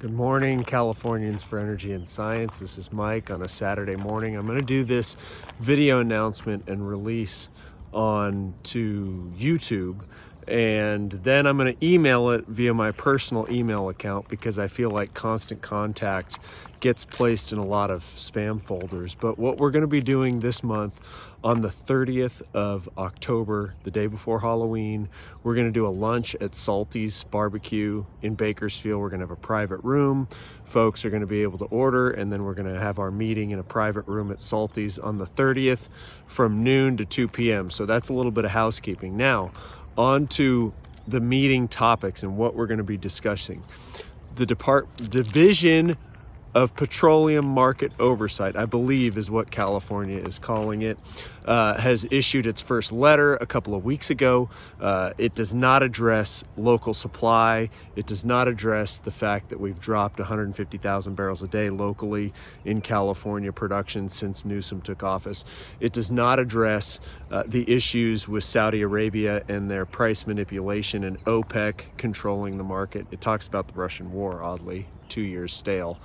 Good morning, Californians for Energy and Science. This is Mike on a Saturday morning. I'm going to do this video announcement and release on to YouTube, and then I'm going to email it via my personal email account because I feel like Constant Contact gets placed in a lot of spam folders. But what we're going to be doing this month on the 30th of October, the day before Halloween, we're going to do a lunch at Salty's Barbecue in Bakersfield. We're going to have a private room. Folks are going to be able to order, and then we're going to have our meeting in a private room at Salty's on the 30th from noon to 2 p.m. So that's a little bit of housekeeping. Now, on to the meeting topics and what we're going to be discussing. The Division of Petroleum Market Oversight, I believe is what California is calling it, has issued its first letter a couple of weeks ago. It does not address local supply. It does not address the fact that we've dropped 150,000 barrels a day locally in California production since Newsom took office. It does not address the issues with Saudi Arabia and their price manipulation and OPEC controlling the market. It talks about the Russian war, oddly, 2 years stale.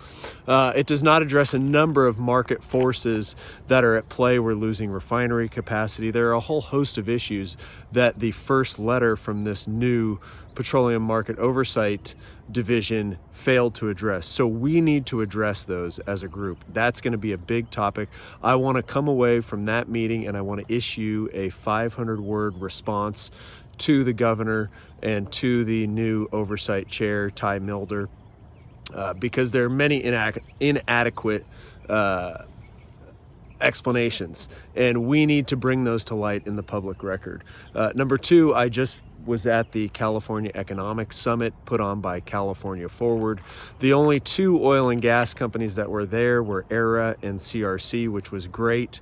It does not address a number of market forces that are at play. We're losing refinery capacity. There are a whole host of issues that the first letter from this new Petroleum Market Oversight Division failed to address. So we need to address those as a group. That's going to be a big topic. I want to come away from that meeting and I want to issue a 500-word response to the governor and to the new oversight chair, Ty Milder, because there are many inadequate explanations, and we need to bring those to light in the public record. Number two, I just was at the California Economic Summit put on by California Forward. The only two oil and gas companies that were there were ERA and CRC, which was great.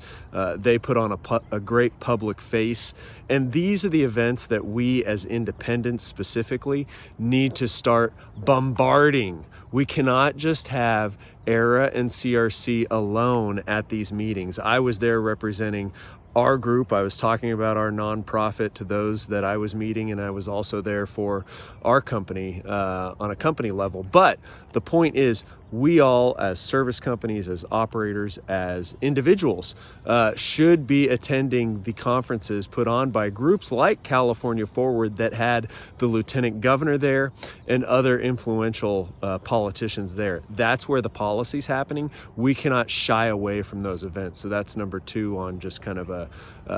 They put on a great public face. And these are the events that we as independents specifically need to start bombarding. We cannot just have ERA and CRC alone at these meetings. I was there representing our group. I was talking about our nonprofit to those that I was meeting, and I was also there for our company on a company level. But the point is, we all as service companies, as operators, as individuals should be attending the conferences put on by groups like California Forward that had the lieutenant governor there and other influential politicians there. That's where the policy's happening. We cannot shy away from those events. So that's number two on just kind of a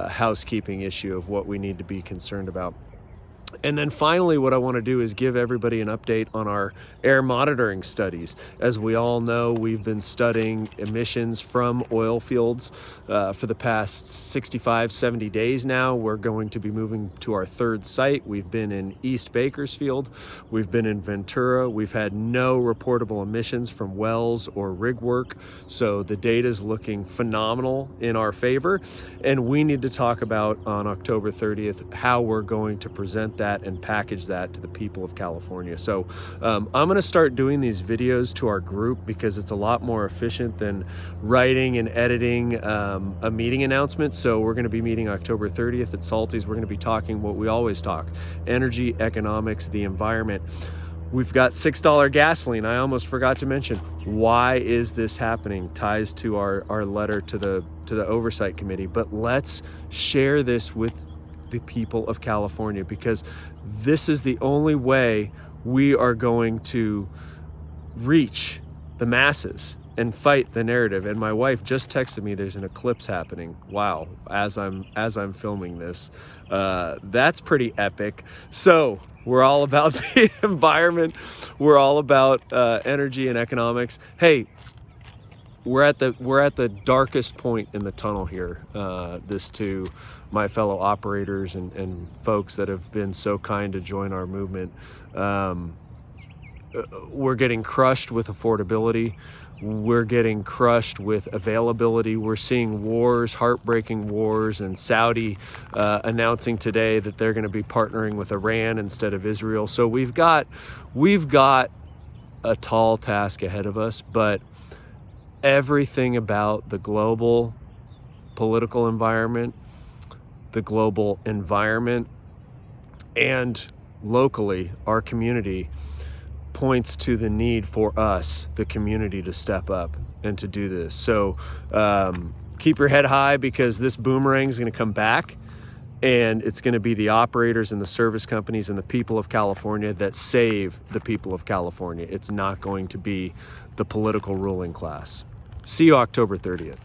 housekeeping issue of what we need to be concerned about. And then finally, what I want to do is give everybody an update on our air monitoring studies. As we all know, we've been studying emissions from oil fields for the past 65, 70 days now. We're going to be moving to our third site. We've been in East Bakersfield. We've been in Ventura. We've had no reportable emissions from wells or rig work. So the data is looking phenomenal in our favor. And we need to talk about on October 30th how we're going to present that and package that to the people of California. So I'm going to start doing these videos to our group because it's a lot more efficient than writing and editing a meeting announcement. So we're going to be meeting October 30th at Salty's. We're going to be talking what we always talk: energy, economics, the environment. We've got $6 gasoline. I almost forgot to mention, why is this happening? Ties to our letter to the Oversight Committee. But let's share this with the people of California, because this is the only way we are going to reach the masses and fight the narrative. And my wife just texted me there's an eclipse happening. Wow, as I'm filming this. That's pretty epic. So we're all about the environment. We're all about energy and economics. Hey, we're at the darkest point in the tunnel here. This to my fellow operators and folks that have been so kind to join our movement. We're getting crushed with affordability. We're getting crushed with availability. We're seeing wars, heartbreaking wars, and Saudi announcing today that they're going to be partnering with Iran instead of Israel. So we've got a tall task ahead of us, but everything about the global political environment, the global environment, and locally, our community, points to the need for us, the community, to step up and to do this. So keep your head high, because this boomerang is going to come back, and it's going to be the operators and the service companies and the people of California that save the people of California. It's not going to be the political ruling class. See you October 30th.